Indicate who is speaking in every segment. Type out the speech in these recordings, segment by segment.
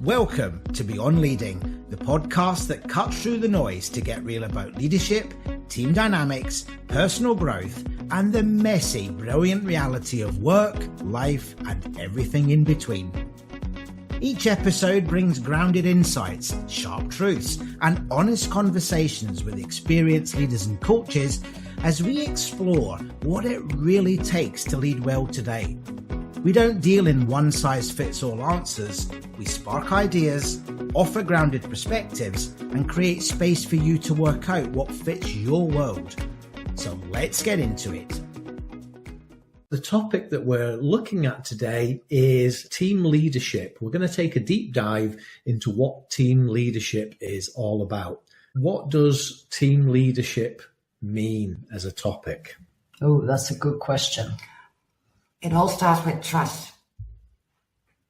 Speaker 1: Welcome to Beyond Leading, the podcast that cuts through the noise to get real about leadership, team dynamics, personal growth, and the messy, brilliant reality of work, life, and everything in between. Each episode brings grounded insights, sharp truths, and honest conversations with experienced leaders and coaches as we explore what it really takes to lead well today. We don't deal in one-size-fits-all answers. We spark ideas, offer grounded perspectives, and create space for you to work out what fits your world. So let's get into it.
Speaker 2: The topic that we're looking at today is team leadership. We're going to take a deep dive into what team leadership is all about. What does team leadership mean as a topic?
Speaker 3: Oh, that's a good question.
Speaker 4: It all starts with trust.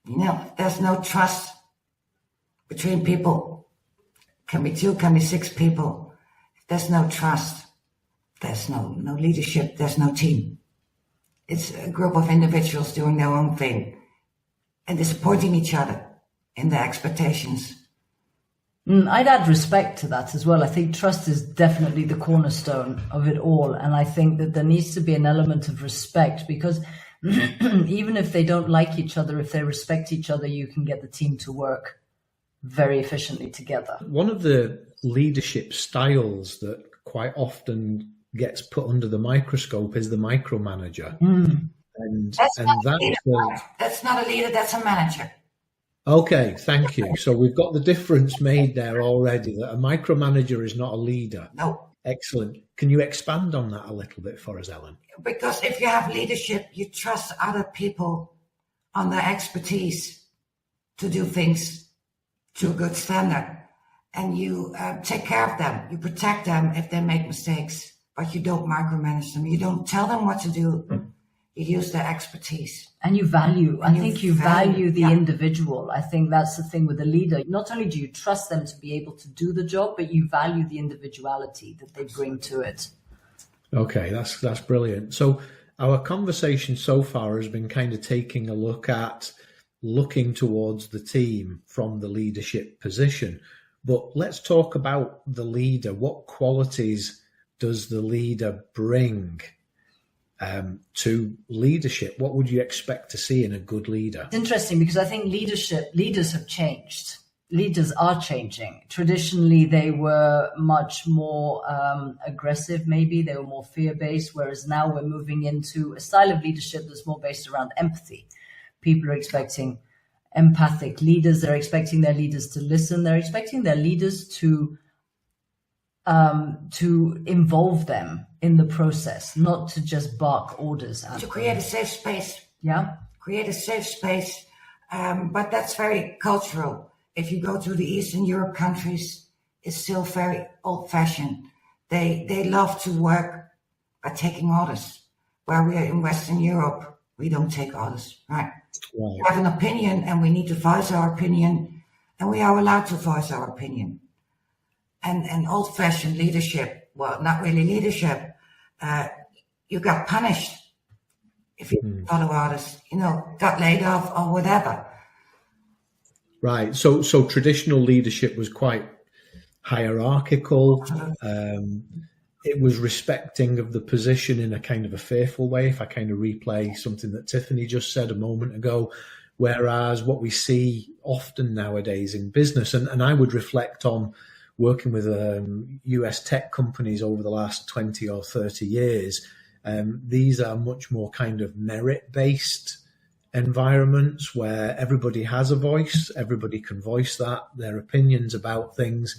Speaker 4: You know, there's no trust between people. Can be two, can be six people. If there's no trust, there's no leadership, there's no team. It's a group of individuals doing their own thing and disappointing each other in their expectations.
Speaker 3: I'd add respect to that as well. I think trust is definitely the cornerstone of it all. And I think that there needs to be an element of respect because even if they don't like each other, if they respect each other, you can get the team to work very efficiently together.
Speaker 2: One of the leadership styles that quite often gets put under the microscope is the micromanager.
Speaker 4: That's not a leader, that's a manager.
Speaker 2: Okay, thank you. So we've got the difference made there already, that a micromanager is not a leader.
Speaker 4: No.
Speaker 2: Excellent. Can you expand on that a little bit for us, Ellen?
Speaker 4: Because if you have leadership, you trust other people on their expertise to do things to a good standard. And you take care of them. You protect them if they make mistakes, but you don't micromanage them. You don't tell them what to do. You use their expertise.
Speaker 3: And you value, I think you value the individual. I think that's the thing with a leader. Not only do you trust them to be able to do the job, but you value the individuality that they bring to it.
Speaker 2: Okay, that's brilliant. So our conversation so far has been kind of taking a look at looking towards the team from the leadership position. But let's talk about the leader. What qualities does the leader bring to leadership? What would you expect to see in a good leader?
Speaker 3: It's interesting because I think leaders have changed. Leaders are changing. Traditionally, they were much more aggressive, maybe. They were more fear-based, whereas now we're moving into a style of leadership that's more based around empathy. People are expecting empathic leaders. They're expecting their leaders to listen. They're expecting their leaders to involve them in the process, not to just bark orders at
Speaker 4: to create a safe space.
Speaker 3: Yeah.
Speaker 4: Create a safe space. But that's very cultural. If you go to the Eastern Europe countries, it's still very old-fashioned. They love to work by taking orders. Where we are in Western Europe, we don't take orders, right? We have an opinion and we need to voice our opinion, and we are allowed to voice our opinion. And old-fashioned leadership, well, not really leadership, you got punished if you follow orders, got laid off or whatever.
Speaker 2: Right. So traditional leadership was quite hierarchical. It was respecting of the position in a kind of a fearful way, if I kind of replay something that Tiffany just said a moment ago. Whereas what we see often nowadays in business, and I would reflect on working with US tech companies over the last 20 or 30 years, these are much more kind of merit-based environments where everybody has a voice, everybody can voice their opinions about things,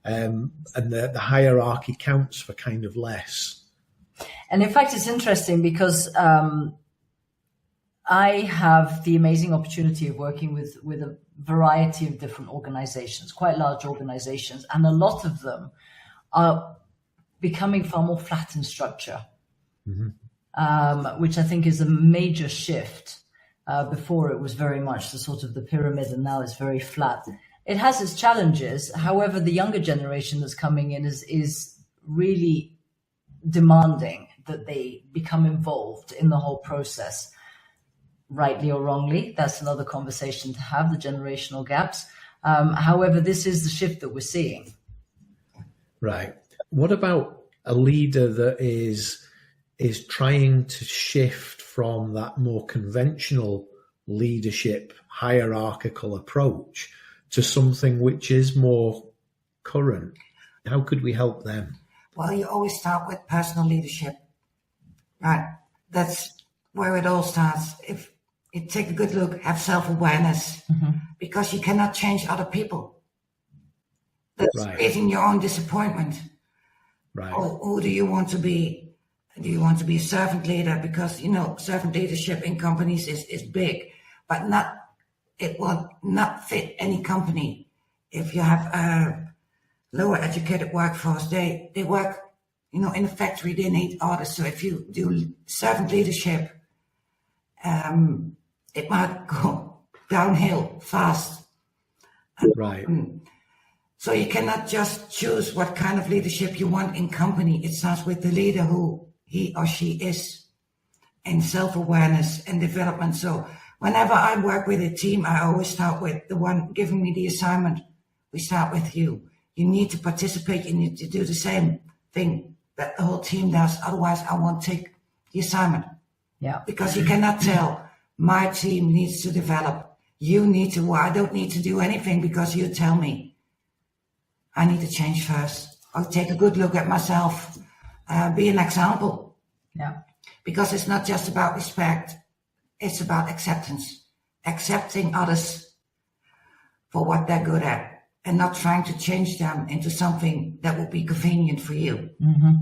Speaker 2: and the hierarchy counts for kind of less.
Speaker 3: And in fact, it's interesting because I have the amazing opportunity of working with a variety of different organizations, quite large organizations, and a lot of them are becoming far more flat in structure, which I think is a major shift. Before it was very much the sort of the pyramid, and now it's very flat. It has its challenges. However, the younger generation that's coming in is really demanding that they become involved in the whole process. rightly or wrongly. That's another conversation to have, the generational gaps. However, this is the shift that we're seeing.
Speaker 2: Right. What about a leader that is trying to shift from that more conventional leadership hierarchical approach to something which is more current? How could we help them?
Speaker 4: Well, you always start with personal leadership, right? That's where it all starts. If you take a good look, have self-awareness, because you cannot change other people. That's creating your own disappointment.
Speaker 2: Right.
Speaker 4: Or who do you want to be? Do you want to be a servant leader? Because, servant leadership in companies is big, but it will not fit any company. If you have a lower educated workforce, they work, in a factory, they need orders. So if you do servant leadership, it might go downhill fast.
Speaker 2: Right.
Speaker 4: So you cannot just choose what kind of leadership you want in company. It starts with the leader who he or she is, and self-awareness and development. So whenever I work with a team, I always start with the one giving me the assignment. We start with you. You need to participate. You need to do the same thing that the whole team does. Otherwise, I won't take the assignment.
Speaker 3: Yeah.
Speaker 4: Because you cannot tell my team needs to develop. You need to, I don't need to do anything because you tell me. I need to change first. I'll take a good look at myself. Be an example.
Speaker 3: Yeah.
Speaker 4: Because it's not just about respect. It's about acceptance. Accepting others for what they're good at and not trying to change them into something that will be convenient for you.
Speaker 3: Mm-hmm.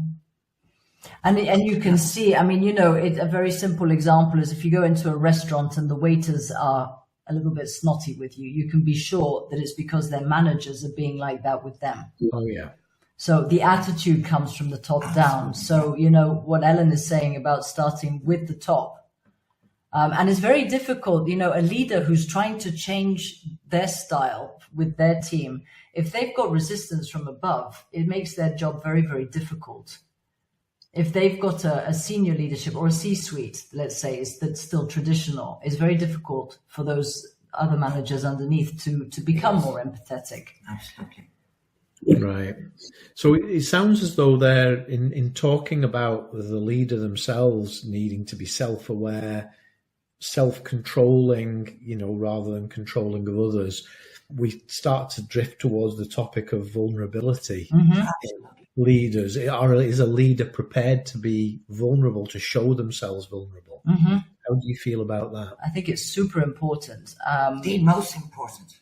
Speaker 3: And you can see, a very simple example is if you go into a restaurant and the waiters are a little bit snotty with you, you can be sure that it's because their managers are being like that with them.
Speaker 2: Oh, yeah.
Speaker 3: So the attitude comes from the top down. So, what Ellen is saying about starting with the top. And it's very difficult, a leader who's trying to change their style with their team, if they've got resistance from above, it makes their job very, very difficult. If they've got a senior leadership or a C-suite, let's say, that's still traditional, it's very difficult for those other managers underneath to become more empathetic.
Speaker 4: Absolutely.
Speaker 2: Right. So it sounds as though they're in talking about the leader themselves needing to be self-aware, self-controlling, rather than controlling of others. We start to drift towards the topic of vulnerability.
Speaker 3: Mm-hmm.
Speaker 2: Leaders, is a leader prepared to be vulnerable, to show themselves vulnerable?
Speaker 3: Mm-hmm.
Speaker 2: How do you feel about that?
Speaker 3: I think it's super important.
Speaker 4: The most important.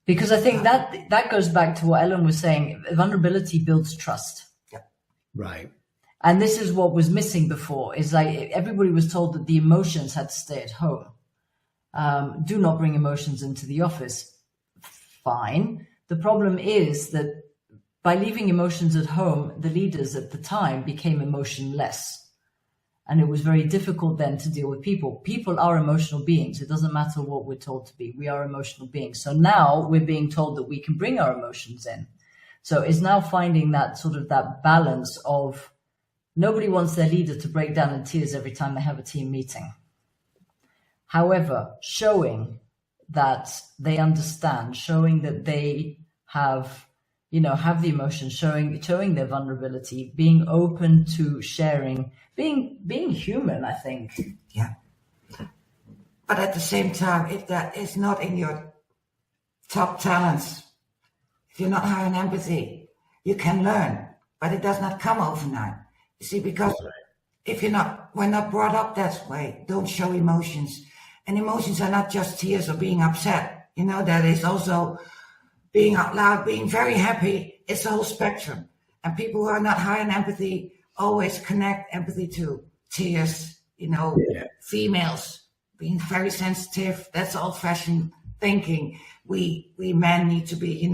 Speaker 3: Because I think that goes back to what Ellen was saying. Vulnerability builds trust.
Speaker 4: Yeah.
Speaker 2: Right.
Speaker 3: And this is what was missing before, is like everybody was told that the emotions had to stay at home. Do not bring emotions into the office. Fine. The problem is that by leaving emotions at home, the leaders at the time became emotionless. And it was very difficult then to deal with people. People are emotional beings. It doesn't matter what we're told to be. We are emotional beings. So now we're being told that we can bring our emotions in. So it's now finding that sort of that balance of nobody wants their leader to break down in tears every time they have a team meeting. However, showing that they understand, showing that they have the emotion, showing their vulnerability, being open to sharing, being human, I think.
Speaker 4: Yeah. But at the same time, if that is not in your top talents, if you're not high in empathy, you can learn, but it does not come overnight. You see, because if we're not brought up that way, don't show emotions. And emotions are not just tears or being upset. That is also being out loud, being very happy. It's a whole spectrum. And people who are not high in empathy always connect empathy to tears, females being very sensitive. That's old-fashioned thinking. We men need to be,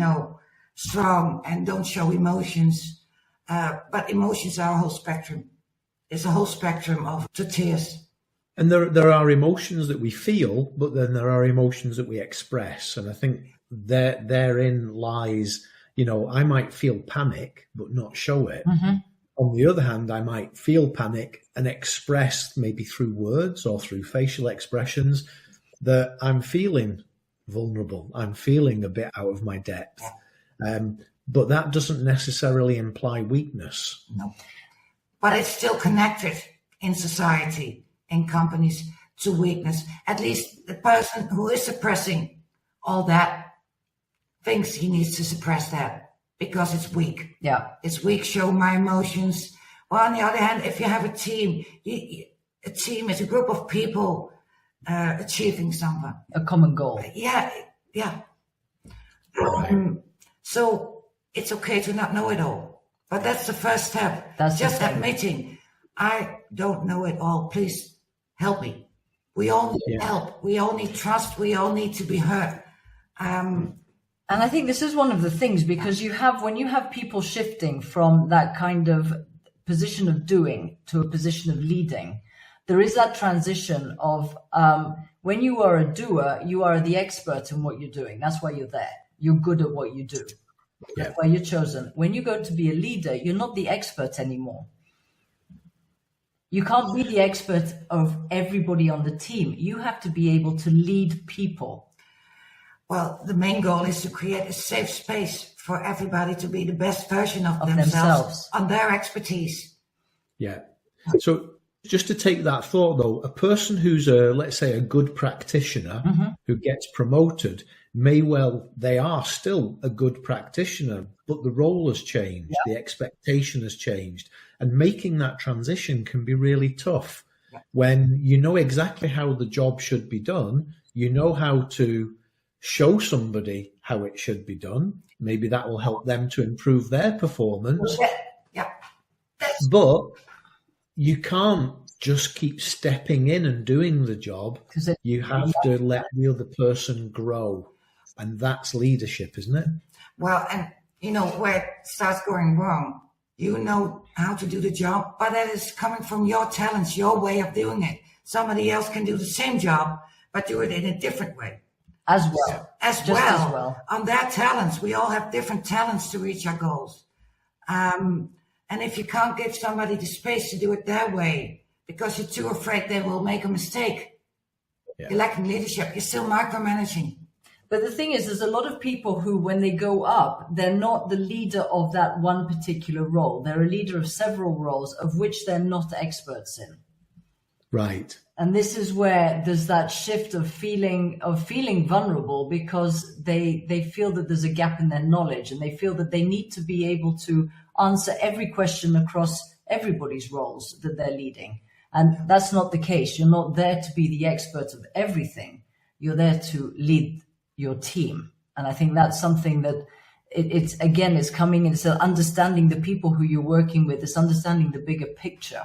Speaker 4: strong and don't show emotions. But emotions are a whole spectrum. It's a whole spectrum to tears.
Speaker 2: And there are emotions that we feel, but then there are emotions that we express. And I think therein lies, I might feel panic, but not show it. Mm-hmm. On the other hand, I might feel panic and express maybe through words or through facial expressions that I'm feeling vulnerable. I'm feeling a bit out of my depth. But that doesn't necessarily imply weakness.
Speaker 4: No. But it's still connected in society, in companies, to weakness. At least the person who is suppressing all that thinks he needs to suppress that because it's weak.
Speaker 3: Yeah.
Speaker 4: It's weak, show my emotions. Well, on the other hand, if you have a team, a team is a group of people achieving something.
Speaker 3: A common goal.
Speaker 4: Yeah. So it's okay to not know it all. But that's the first step.
Speaker 3: That's
Speaker 4: just admitting, I don't know it all. Please help me. We all need help. We all need trust. We all need to be heard.
Speaker 3: And I think this is one of the things, because when you have people shifting from that kind of position of doing to a position of leading, there is that transition of when you are a doer, you are the expert in what you're doing. That's why you're there. You're good at what you do. That's why you're chosen. When you go to be a leader, you're not the expert anymore. You can't be the expert of everybody on the team. You have to be able to lead people.
Speaker 4: Well, the main goal is to create a safe space for everybody to be the best version of themselves on their expertise.
Speaker 2: Yeah. So just to take that thought, though, a person who's let's say a good practitioner who gets promoted they are still a good practitioner, but the role has changed, the expectation has changed, and making that transition can be really tough when you know exactly how the job should be done, you know how to show somebody how it should be done. Maybe that will help them to improve their performance. But you can't just keep stepping in and doing the job. You have to let the other person grow. And that's leadership, isn't it?
Speaker 4: Well, and where it starts going wrong, you know how to do the job, but that is coming from your talents, your way of doing it. Somebody else can do the same job, but do it in a different way.
Speaker 3: As well.
Speaker 4: On their talents, we all have different talents to reach our goals. And if you can't give somebody the space to do it their way, because you're too afraid they will make a mistake, you're lacking leadership, you're still micromanaging.
Speaker 3: But the thing is, there's a lot of people who, when they go up, they're not the leader of that one particular role. They're a leader of several roles, of which they're not experts in.
Speaker 2: Right.
Speaker 3: And this is where there's that shift of feeling vulnerable, because they feel that there's a gap in their knowledge, and they feel that they need to be able to answer every question across everybody's roles that they're leading. And that's not the case. You're not there to be the expert of everything. You're there to lead your team. And I think that's something that it's coming in. It's understanding the people who you're working with. It's understanding the bigger picture.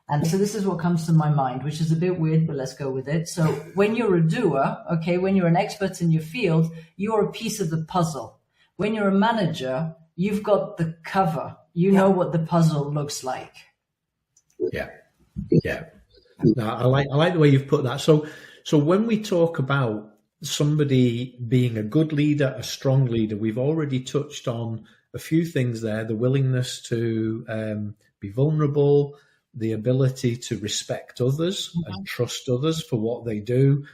Speaker 3: And so this is what comes to my mind, which is a bit weird, but let's go with it. So when you're a doer, when you're an expert in your field, you're a piece of the puzzle. When you're a manager, you've got the cover. You know what the puzzle looks like.
Speaker 2: Yeah. No, I like the way you've put that. So when we talk about somebody being a good leader, a strong leader, we've already touched on a few things there: the willingness to be vulnerable, the ability to respect others and trust others for what they do,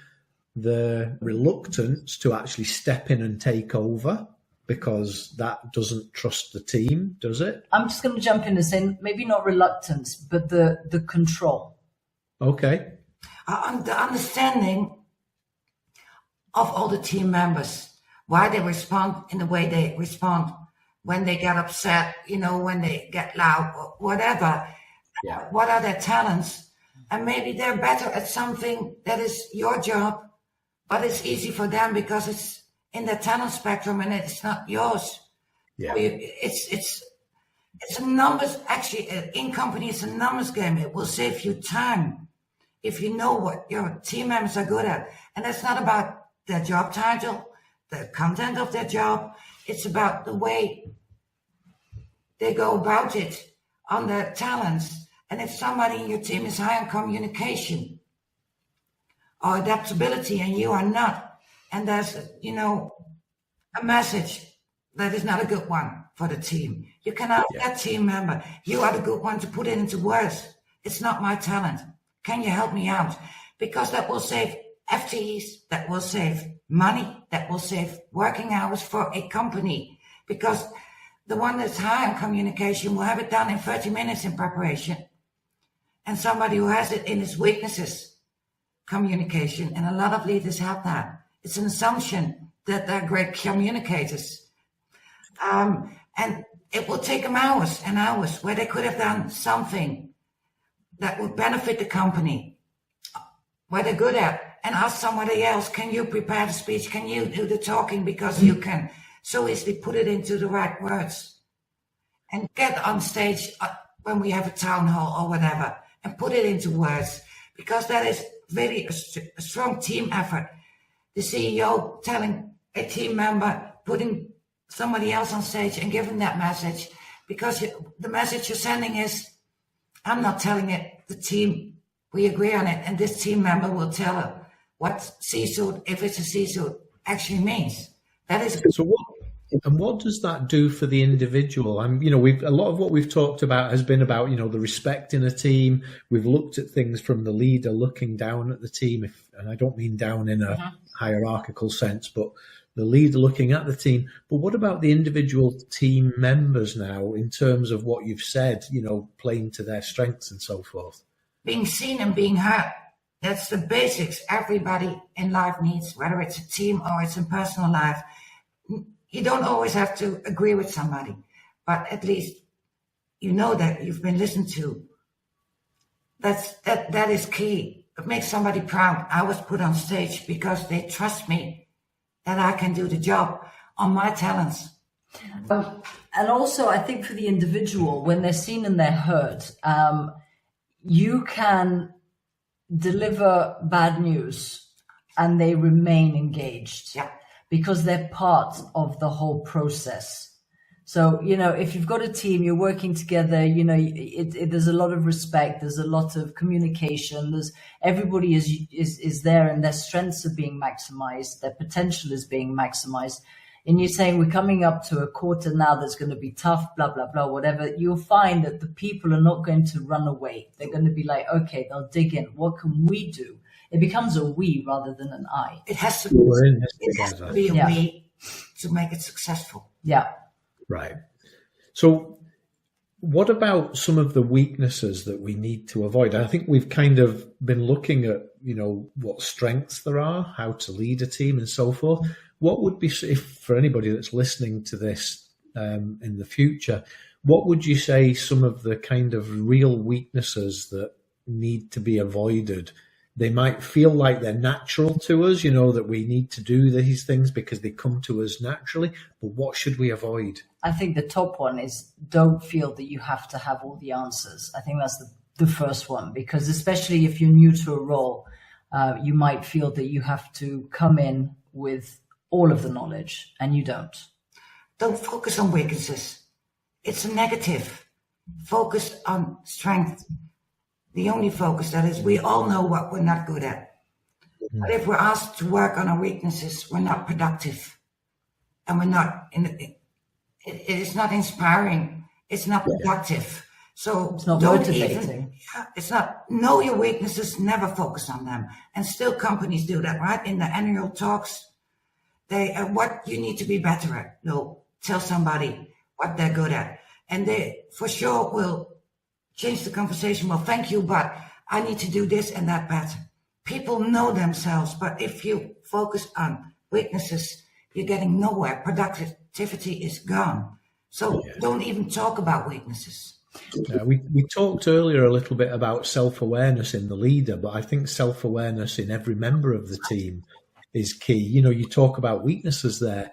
Speaker 2: the reluctance to actually step in and take over, because that doesn't trust the team, does it?
Speaker 3: I'm just going to jump in and say maybe not reluctance, but the control.
Speaker 2: Okay.
Speaker 4: The understanding of all the team members, why they respond in the way they respond, when they get upset, when they get loud, or whatever. Yeah. What are their talents? And maybe they're better at something that is your job, but it's easy for them because it's in the talent spectrum and it's not yours. Yeah. It's a numbers, actually, in company, it's a numbers game. It will save you time if you know what your team members are good at. And it's not about their job title, the content of their job. It's about the way they go about it on their talents. And if somebody in your team is high on communication or adaptability and you are not, and there's, a message that is not a good one for the team, you can ask that team member, you are the good one to put it into words. It's not my talent. Can you help me out? Because that will save FTEs, that will save money, that will save working hours for a company, because the one that's high on communication will have it done in 30 minutes in preparation. And somebody who has it in his weaknesses, communication, and a lot of leaders have that. It's an assumption that they're great communicators. And it will take them hours and hours where they could have done something that would benefit the company, where they're good at, and ask somebody else, can you prepare the speech? Can you do the talking? Because you can so easily put it into the right words and get on stage when we have a town hall or whatever and put it into words, because that is really a strong team effort. The CEO telling a team member, putting somebody else on stage and giving that message, because the message you're sending is, I'm not telling it, the team, we agree on it, and this team member will tell her what C-suite, if it's a C-suite, actually means. That is.
Speaker 2: So what does that do for the individual? A lot of what we've talked about has been about, the respect in a team. We've looked at things from the leader looking down at the team, and I don't mean down in a hierarchical sense, but the leader looking at the team. But what about the individual team members now in terms of what you've said, playing to their strengths and so forth?
Speaker 4: Being seen and being heard. That's the basics everybody in life needs, whether it's a team or it's in personal life. You don't always have to agree with somebody, but at least you know that you've been listened to. That is key. It makes somebody proud. I was put on stage because they trust me that I can do the job on my talents.
Speaker 3: And also, I think for the individual, when they're seen and they're heard, you can deliver bad news and they remain engaged.
Speaker 4: Yeah.
Speaker 3: Because they're part of the whole process. So, if you've got a team, you're working together, there's a lot of respect, there's a lot of communication, everybody is there and their strengths are being maximized, their potential is being maximized. And you're saying we're coming up to a quarter now that's going to be tough, blah, blah, blah, whatever. You'll find that the people are not going to run away. They're going to be like, okay, they'll dig in. What can we do? It becomes a we rather than an I.
Speaker 4: It has to be a we to make it successful.
Speaker 3: Yeah.
Speaker 2: Right. So what about some of the weaknesses that we need to avoid? I think we've kind of been looking at, what strengths there are, how to lead a team and so forth. What would be, if for anybody that's listening to this in the future, what would you say some of the kind of real weaknesses that need to be avoided? They might feel like they're natural to us, that we need to do these things because they come to us naturally. But what should we avoid?
Speaker 3: I think the top one is don't feel that you have to have all the answers. I think that's the first one, because especially if you're new to a role, you might feel that you have to come in with all of the knowledge, and you don't.
Speaker 4: Don't focus on weaknesses. It's a negative. Focus on strength. The only focus that is, we all know what we're not good at. But if we're asked to work on our weaknesses, we're not productive. And we're not, it is not inspiring. It's not productive. So
Speaker 3: it's not motivating.
Speaker 4: It's not, know your weaknesses, never focus on them. And still companies do that, right? In the annual talks, what you need to be better at. No, tell somebody what they're good at. And they for sure will change the conversation. Well, thank you, but I need to do this and that better. People know themselves, but if you focus on weaknesses, you're getting nowhere. Productivity is gone. So don't even talk about weaknesses.
Speaker 2: We talked earlier a little bit about self-awareness in the leader, but I think self-awareness in every member of the team is key. You talk about weaknesses there.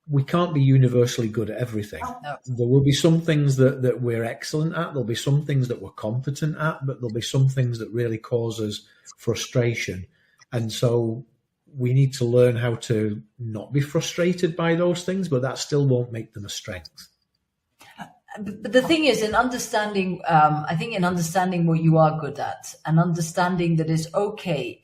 Speaker 2: We can't be universally good at everything.
Speaker 3: No.
Speaker 2: There will be some things that we're excellent at. There'll be some things that we're competent at, but there'll be some things that really cause us frustration. And so we need to learn how to not be frustrated by those things, but that still won't make them a strength.
Speaker 3: But the thing is, in understanding what you are good at, and understanding that it's okay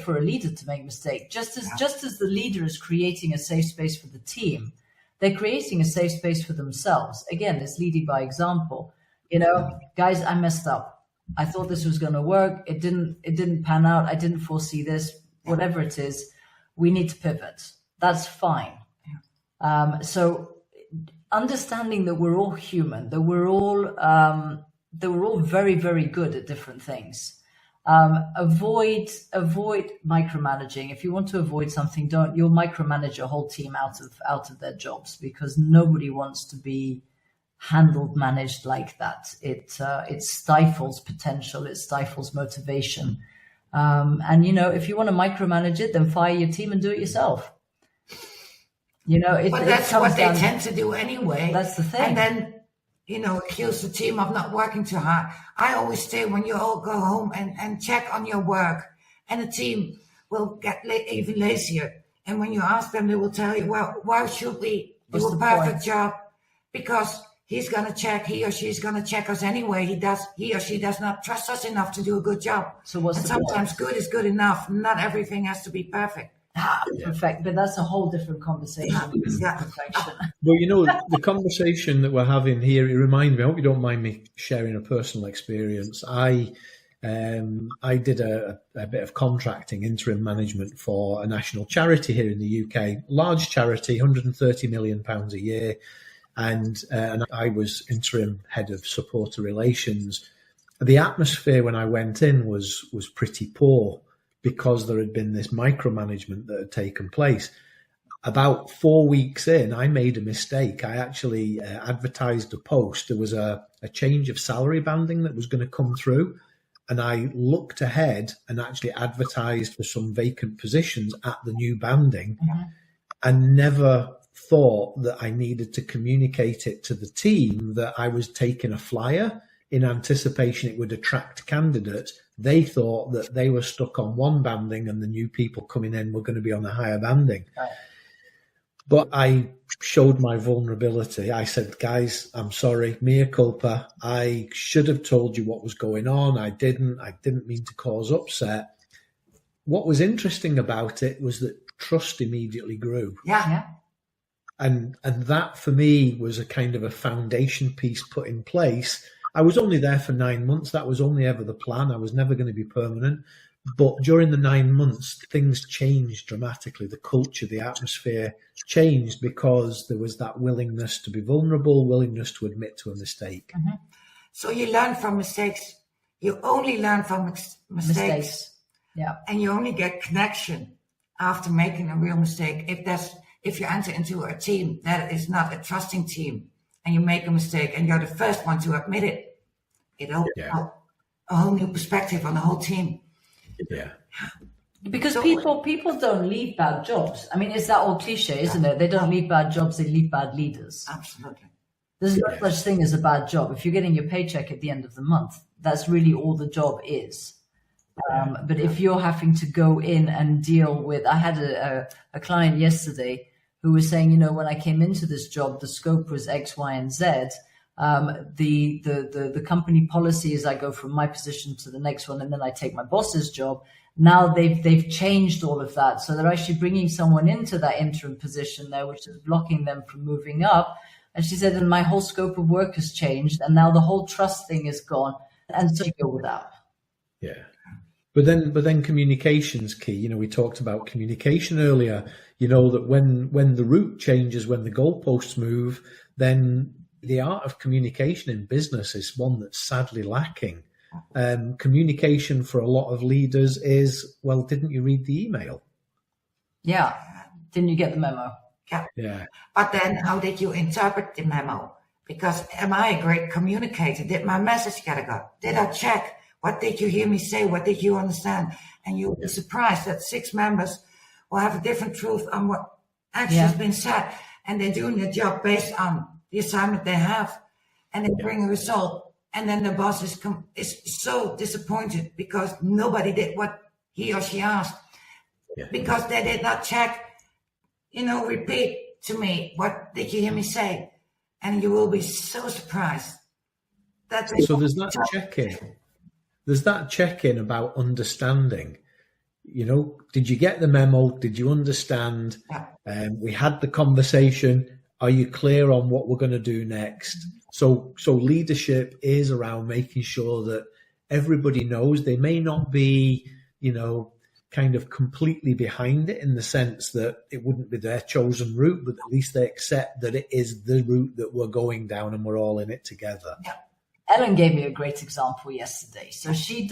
Speaker 3: for a leader to make mistakes. Just as the leader is creating a safe space for the team, they're creating a safe space for themselves. Again, it's leading by example. Guys, I messed up. I thought this was going to work. It didn't pan out. I didn't foresee this. Whatever it is, we need to pivot. That's fine. So understanding that we're all human, that we're all very, very good at different things. Avoid micromanaging. If you want to avoid something, you'll micromanage your whole team out of their jobs, because nobody wants to be managed like that. It stifles potential, it stifles motivation. And if you want to micromanage it, then fire your team and do it yourself.
Speaker 4: But that's what they tend to do anyway.
Speaker 3: That's the thing.
Speaker 4: And then, accuse the team of not working too hard. I always say, when you all go home and check on your work, and the team will get even lazier. And when you ask them, they will tell you, well, why should we do a perfect job? Because he or she's going to check us anyway. He or she does not trust us enough to do a good job.
Speaker 3: So
Speaker 4: sometimes good is good enough. Not everything has to be perfect.
Speaker 3: Perfect, but that's a whole different conversation. Perfection.
Speaker 2: Well, the conversation that we're having here, it reminds me, I hope you don't mind me sharing a personal experience. I did a bit of contracting, interim management for a national charity here in the UK, large charity, £130 million a year. And I was interim head of supporter relations. The atmosphere when I went in was pretty poor, because there had been this micromanagement that had taken place. About 4 weeks in, I made a mistake. I actually advertised a post. There was a change of salary banding that was going to come through. And I looked ahead and actually advertised for some vacant positions at the new banding, and never thought that I needed to communicate it to the team that I was taking a flyer in anticipation it would attract candidates. They thought that they were stuck on one banding and the new people coming in were going to be on a higher banding. Right. But I showed my vulnerability. I said, guys, I'm sorry, mea culpa. I should have told you what was going on. I didn't mean to cause upset. What was interesting about it was that trust immediately grew.
Speaker 4: Yeah.
Speaker 2: And that for me was a kind of a foundation piece put in place. I was only there for 9 months. That was only ever the plan. I was never going to be permanent. But during the 9 months, things changed dramatically. The culture, the atmosphere changed, because there was that willingness to be vulnerable, willingness to admit to a mistake.
Speaker 4: Mm-hmm. So you learn from mistakes. You only learn from mistakes.
Speaker 3: Yeah.
Speaker 4: And you only get connection after making a real mistake. If you enter into a team that is not a trusting team, and you make a mistake and you're the first one to admit it, it opens up a whole new perspective on the whole team.
Speaker 2: Yeah.
Speaker 3: Because people don't leave bad jobs. I mean, it's that old cliche, isn't it? They don't leave bad jobs, they leave bad leaders.
Speaker 4: Absolutely.
Speaker 3: There's no such thing as a bad job. If you're getting your paycheck at the end of the month, that's really all the job is. But if you're having to go in and deal with, I had a client yesterday who was saying, when I came into this job, the scope was X, Y, and Z. The company policy is I go from my position to the next one, and then I take my boss's job. Now they've changed all of that. So they're actually bringing someone into that interim position there, which is blocking them from moving up. And she said, and my whole scope of work has changed, and now the whole trust thing is gone. And so you go with that.
Speaker 2: Yeah. But then communication's key. We talked about communication earlier. That when the route changes, when the goalposts move, then the art of communication in business is one that's sadly lacking. Communication for a lot of leaders is, well, didn't you read the email?
Speaker 3: Yeah. Didn't you get the memo?
Speaker 2: Yeah.
Speaker 4: But then how did you interpret the memo? Because am I a great communicator? Did my message get got? Did I check? What did you hear me say? What did you understand? And you'll be surprised that 6 members will have a different truth on what actually has been said. And they're doing their job based on the assignment they have. And they bring a result. And then the boss is so disappointed because nobody did what he or she asked. Yeah. Because they did not check, repeat to me, what did you hear me say? And you will be so surprised.
Speaker 2: So there's that check-in. There's that check-in about understanding. Did you get the memo? Did you understand? Yeah. We had the conversation. Are you clear on what we're going to do next? So leadership is around making sure that everybody knows. They may not be, kind of completely behind it, in the sense that it wouldn't be their chosen route, but at least they accept that it is the route that we're going down and we're all in it together.
Speaker 3: Yeah. Ellen gave me a great example yesterday. So she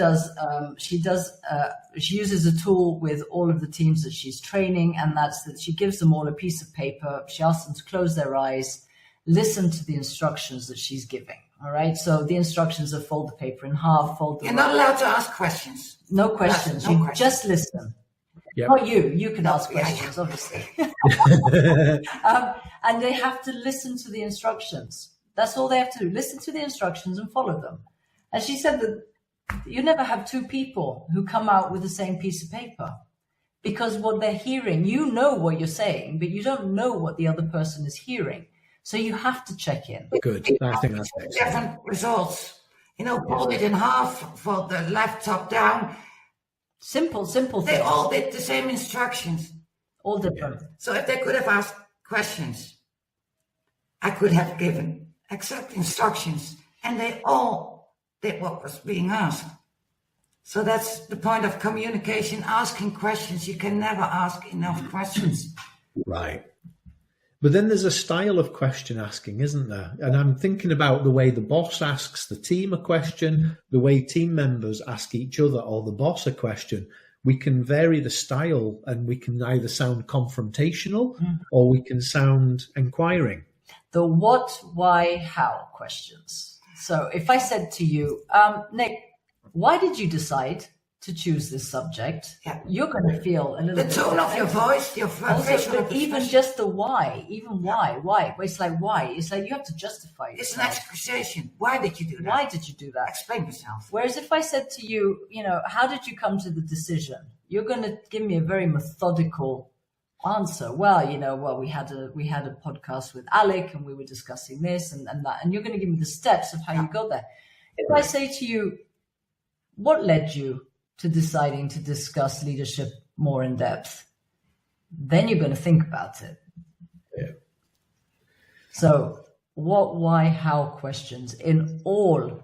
Speaker 3: uses a tool with all of the teams that she's training, and that's that she gives them all a piece of paper. She asks them to close their eyes, listen to the instructions that she's giving. All right. So the instructions are fold the paper in half, fold the.
Speaker 4: You're not allowed to ask questions.
Speaker 3: No questions.
Speaker 4: No
Speaker 3: you
Speaker 4: questions.
Speaker 3: Just listen.
Speaker 2: Yep.
Speaker 3: Not you. You can ask questions, obviously. And they have to listen to the instructions. That's all they have to do. Listen to the instructions and follow them. And she said that you never have two people who come out with the same piece of paper, because what they're hearing, you know what you're saying, but you don't know what the other person is hearing. So you have to check in.
Speaker 2: Good. I think that's excellent.
Speaker 4: Different results. Fold it in half, fold the left top down.
Speaker 3: Simple
Speaker 4: They
Speaker 3: things.
Speaker 4: all did the same instructions.
Speaker 3: All different.
Speaker 4: So if they could have asked questions, I could have given exact instructions, and they all did what was being asked. So that's the point of communication, asking questions. You can never ask enough questions.
Speaker 2: Right. But then there's a style of question asking, isn't there? And I'm thinking about the way the boss asks the team a question, the way team members ask each other or the boss a question. We can vary the style, and we can either sound confrontational or we can sound inquiring.
Speaker 3: The what, why, how questions. So if I said to you, Nick, why did you decide to choose this subject?
Speaker 4: Yeah.
Speaker 3: You're going to feel a little
Speaker 4: The
Speaker 3: bit
Speaker 4: tone of your voice, your facial
Speaker 3: also, even
Speaker 4: expression.
Speaker 3: just the why, why? It's like why? It's like you have to justify
Speaker 4: It's an
Speaker 3: yourself.
Speaker 4: accusation. Why did you do that?
Speaker 3: Why did you do that?
Speaker 4: Explain yourself.
Speaker 3: Whereas if I said to you, how did you come to the decision? You're going to give me a very methodical answer. Well, we had a podcast with Alec, and we were discussing this and that, and you're going to give me the steps of how you got there. If I say to you, what led you to deciding to discuss leadership more in depth, then you're going to think about it.
Speaker 2: Yeah.
Speaker 3: So what, why, how questions in all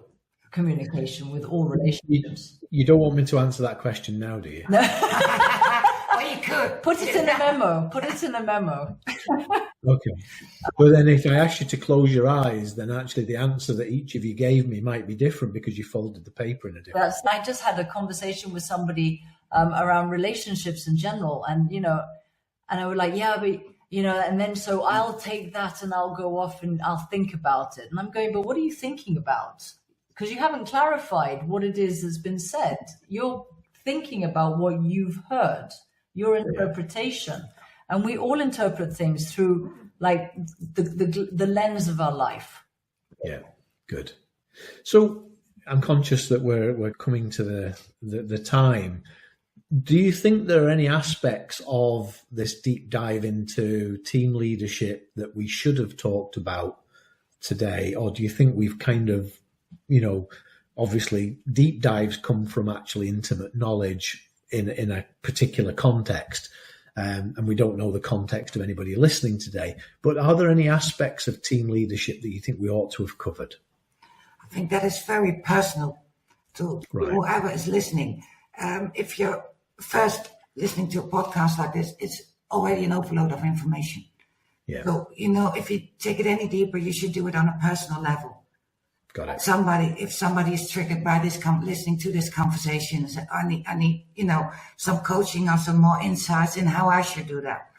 Speaker 3: communication with all relationships.
Speaker 2: You don't want me to answer that question now, do you?
Speaker 3: No.
Speaker 4: Well, you could.
Speaker 3: Put it in a memo. Put it in a memo.
Speaker 2: Okay. But then if I asked you to close your eyes, then actually the answer that each of you gave me might be different because you folded the paper in a different way.
Speaker 3: I just had a conversation with somebody around relationships in general. And, and I was like, yeah, but, and then so I'll take that and I'll go off and I'll think about it. And I'm going, but what are you thinking about? Because you haven't clarified what it is that's been said. You're thinking about what you've heard, your interpretation. And we all interpret things through like the lens of our life.
Speaker 2: Yeah, good. So I'm conscious that we're coming to the time. Do you think there are any aspects of this deep dive into team leadership that we should have talked about today? Or do you think we've kind of, obviously deep dives come from actually intimate knowledge in a particular context. And we don't know the context of anybody listening today. But are there any aspects of team leadership that you think we ought to have covered?
Speaker 4: I think that is very personal to whoever is listening. If you're first listening to a podcast like this, it's already an overload of information.
Speaker 2: Yeah.
Speaker 4: So, if you take it any deeper, you should do it on a personal level.
Speaker 2: Got it.
Speaker 4: If somebody is triggered by this, listening to this conversation, and say, I need, some coaching or some more insights in how I should do that.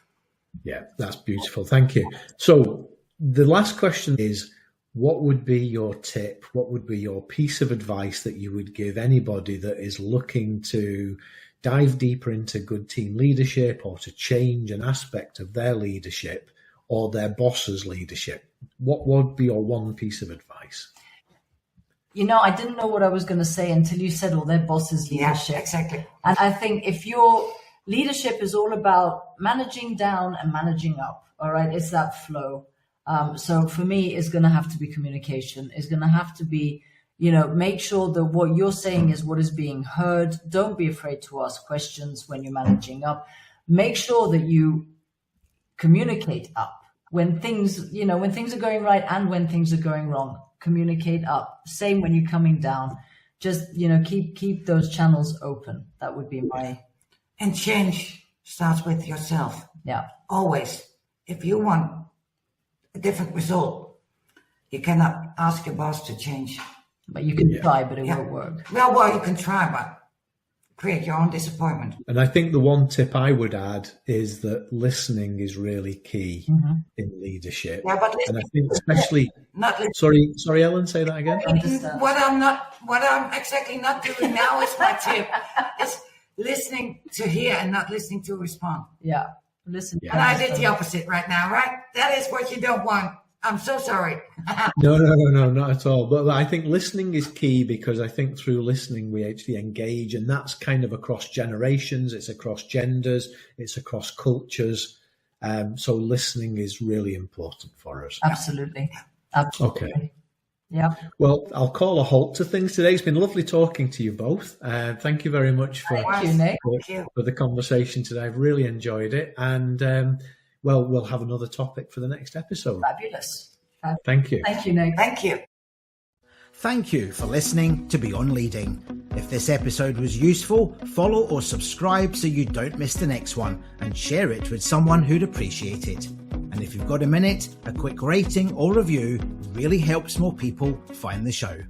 Speaker 2: Yeah, that's beautiful. Thank you. So the last question is, what would be your tip? What would be your piece of advice that you would give anybody that is looking to dive deeper into good team leadership or to change an aspect of their leadership or their boss's leadership? What would be your one piece of advice?
Speaker 3: I didn't know what I was going to say until you said all their boss's leadership.
Speaker 4: Yeah, exactly.
Speaker 3: And I think if your leadership is all about managing down and managing up, all right, it's that flow. So for me, it's going to have to be communication. It's going to have to be, make sure that what you're saying is what is being heard. Don't be afraid to ask questions when you're managing up. Make sure that you communicate up when things are going right and when things are going wrong. Communicate up. Same when you're coming down. Just keep those channels open. That would be my
Speaker 4: And change starts with yourself.
Speaker 3: Yeah.
Speaker 4: Always. If you want a different result, you cannot ask your boss to change.
Speaker 3: But you can try, but it won't work.
Speaker 4: Well, you can try, but create your own disappointment.
Speaker 2: And I think the one tip I would add is that listening is really key in leadership.
Speaker 4: Yeah, but
Speaker 2: and I think especially
Speaker 4: not listening.
Speaker 2: Sorry, Ellen, say that again.
Speaker 4: What I'm exactly not doing now is my tip. It's listening to hear and not listening to respond.
Speaker 3: Yeah. Listen.
Speaker 4: And I did the opposite right now, right? That is what you don't want. I'm so sorry.
Speaker 2: No, not at all. But I think listening is key, because I think through listening we actually engage, and that's kind of across generations, it's across genders, it's across cultures. So listening is really important for us.
Speaker 3: Absolutely.
Speaker 2: Okay.
Speaker 3: Yeah.
Speaker 2: Well, I'll call a halt to things today. It's been lovely talking to you both. Thank you very much for the conversation today. I've really enjoyed it. And we'll have another topic for the next episode.
Speaker 3: Fabulous.
Speaker 2: Thank you.
Speaker 3: Thank you, Nick.
Speaker 4: Thank you.
Speaker 1: Thank you for listening to Beyond Leading. If this episode was useful, follow or subscribe so you don't miss the next one, and share it with someone who'd appreciate it. And if you've got a minute, a quick rating or review really helps more people find the show.